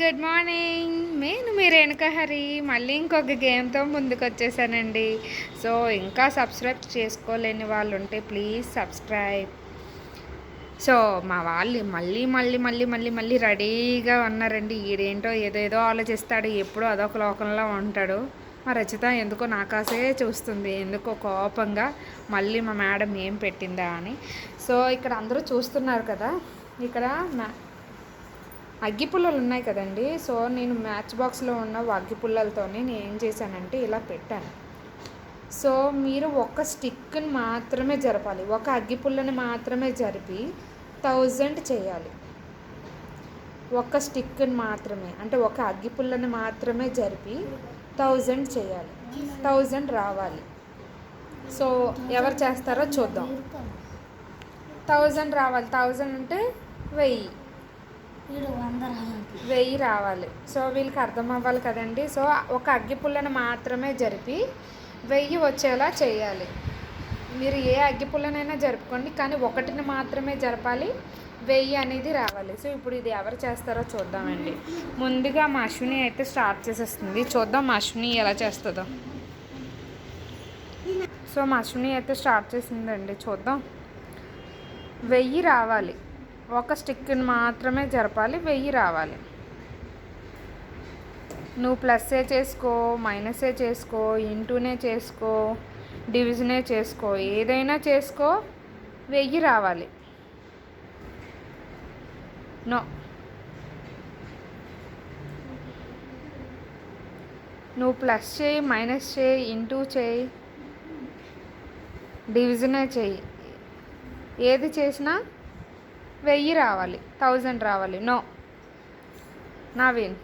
Good morning. నేను మీ రేణుక హరి మళ్ళీ ఇంకొక గేమ్తో ముందుకు వచ్చేసానండి. సో ఇంకా సబ్స్క్రైబ్ చేసుకోలేని వాళ్ళు ఉంటే ప్లీజ్ సబ్స్క్రైబ్. సో మా వాళ్ళు మళ్ళీ రెడీగా ఉన్నారండి. ఈడేంటో ఏదేదో ఆలోచిస్తాడు, ఎప్పుడూ అదొక లోకంలో ఉంటాడు. మా రచిత ఎందుకో నాకాసే చూస్తుంది, ఎందుకో కోపంగా మళ్ళీ మా మేడం ఏం పెట్టిందా అని. సో ఇక్కడ అందరూ చూస్తున్నారు కదా, ఇక్కడ అగ్గిపుల్లలు ఉన్నాయి కదండి. సో నేను మ్యాచ్ బాక్స్లో ఉన్న అగ్గిపుల్లలతో నేను ఏం చేశానంటే ఇలా పెట్టాను. సో మీరు ఒక స్టిక్ని మాత్రమే జరపాలి, ఒక అగ్గిపుల్లని మాత్రమే జరిపి 1000 చేయాలి. ఒక స్టిక్ని మాత్రమే, అంటే ఒక అగ్గిపుల్లని మాత్రమే జరిపి 1000 చేయాలి, 1000 రావాలి. సో ఎవరు చేస్తారో చూద్దాం. 1000 రావాలి. 1000 అంటే 1000 రావాలి. సో వీళ్ళకి అర్థం అవ్వాలి కదండి. సో ఒక అగ్గిపుల్లను మాత్రమే జరిపి 1000 వచ్చేలా చేయాలి. మీరు ఏ అగ్గిపుల్లనైనా జరుపుకోండి, కానీ ఒకటిని మాత్రమే జరపాలి, 1000 అనేది రావాలి. సో ఇప్పుడు ఇది ఎవరు చేస్తారో చూద్దామండి. ముందుగా మా అశ్విని అయితే స్టార్ట్ చేసేస్తుంది. చూద్దాం మా అశ్విని ఎలా చేస్తుందో. సో మా అశ్విని అయితే స్టార్ట్ చేసిందండి, చూద్దాం. 1000 రావాలి, ఒక స్టిక్ని మాత్రమే జరపాలి, 1000 రావాలి. నువ్వు ప్లస్సే చేసుకో, మైనసే చేసుకో, ఇంటూనే చేసుకో, డివిజనే చేసుకో, ఏదైనా చేసుకో, 1000 రావాలి. నో, నువ్వు ప్లస్ చేయి, మైనస్ చేయి, ఇంటూ చేయి, డివిజనే చేయి, ఏది చేసినా 1000 రావాలి, 1000 రావాలి. నో నవీన్,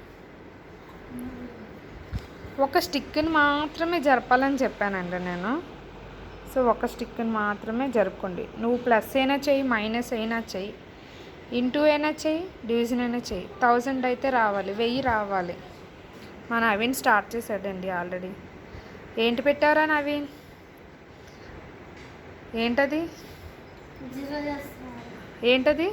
ఒక స్టిక్ని మాత్రమే జరపాలని చెప్పానండి నేను. సో ఒక స్టిక్ని మాత్రమే జరుపుకోండి. నువ్వు ప్లస్ అయినా చెయ్యి, మైనస్ అయినా చెయ్యి, ఇంటూ అయినా చెయ్యి, డివిజన్ అయినా చెయ్యి, 1000 అయితే రావాలి, 1000 రావాలి. మా నవీన్ స్టార్ట్ చేశాడండి ఆల్రెడీ. ఏంటి పెట్టారా నవీన్? ఏంటది? ఏంటది?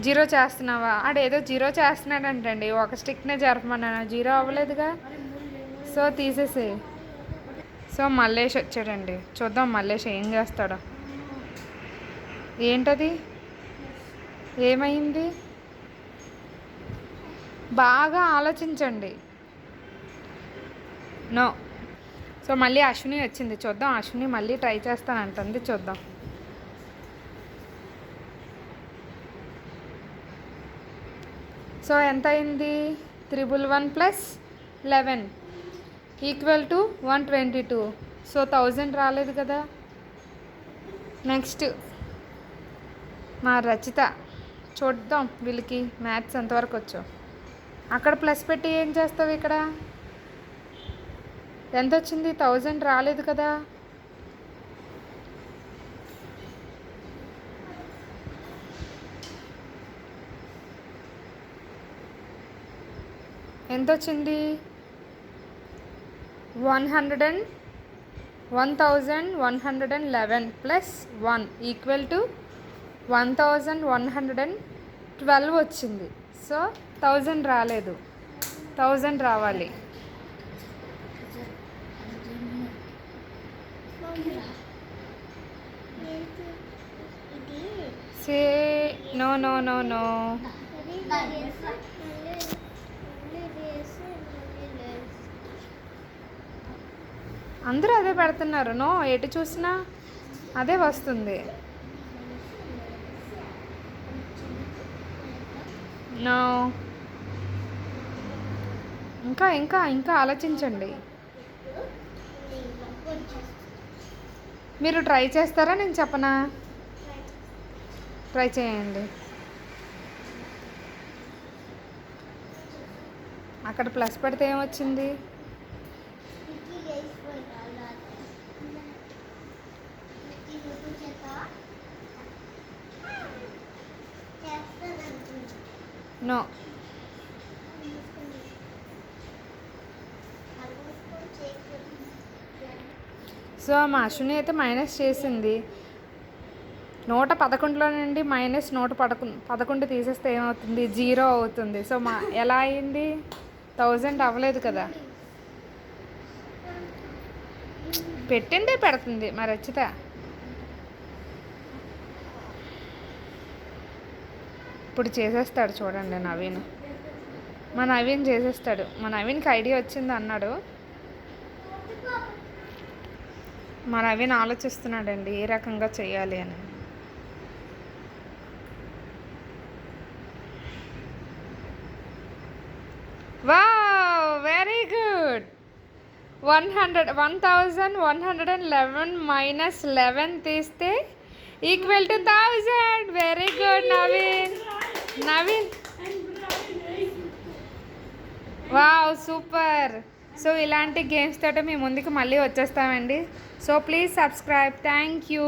జీరో చేస్తున్నావా? ఆడేదో జీరో చేస్తున్నాడంటండి. ఒక స్టిక్నే జరపమన్నాను, జీరో అవ్వలేదుగా. సో తీసేసి. సో మల్లేష్ వచ్చాడండి, చూద్దాం మల్లేష్ ఏం చేస్తాడో. ఏంటది? ఏమైంది? బాగా ఆలోచించండి. నో. సో మళ్ళీ అశ్విని వచ్చింది, చూద్దాం. అశ్విని మళ్ళీ ట్రై చేస్తానంటుంది, చూద్దాం. సో ఎంత అయింది? 311 ప్లస్ 11 ఈక్వల్ టు 122. సో 1000 రాలేదు కదా. నెక్స్ట్ మా రచిత, చూద్దాం వీళ్ళకి మ్యాథ్స్ ఎంతవరకు వచ్చో. అక్కడ ప్లస్ పెట్టి ఏం చేస్తావు? ఇక్కడ ఎంత వచ్చింది? 1000 రాలేదు కదా. ఎంత వచ్చింది? 1111 ప్లస్ 1 ఈక్వల్ టు 1112 వచ్చింది. సో 1000 రాలేదు, 1000 రావాలి. Say no no no no. అందరూ అదే పెడుతున్నారు. నో, ఎటు చూసినా అదే వస్తుంది. నో, ఇంకా ఇంకా ఇంకా ఆలోచించండి. మీరు ట్రై చేస్తారా, నేను చెప్పనా? ట్రై చేయండి. అక్కడ ప్లస్ పెడితే ఏమొచ్చింది? నో. సో మా అశ్విని అయితే మైనస్ చేసింది. 111లో నుండి -111 తీసేస్తే ఏమవుతుంది? 0 అవుతుంది. సో ఎలా అయింది? 1000 అవ్వలేదు కదా. పెట్టిందే పెడుతుంది మరి రచిత. ఇప్పుడు చేసేస్తాడు చూడండి నవీన్. మా నవీన్ చేసేస్తాడు. మా నవీన్కి ఐడియా వచ్చింది అన్నాడు. మా నవీన్ ఆలోచిస్తున్నాడండి ఏ రకంగా చేయాలి అని. Wow, very good. 1111 మైనస్ 11 తీస్తే equal to 1000. Very good Naveen. Wow, super. So ఇలాంటి గేమ్స్ తోటి మీ ముందుకు మళ్ళీ వచ్చేస్తామండి. So please subscribe. Thank you.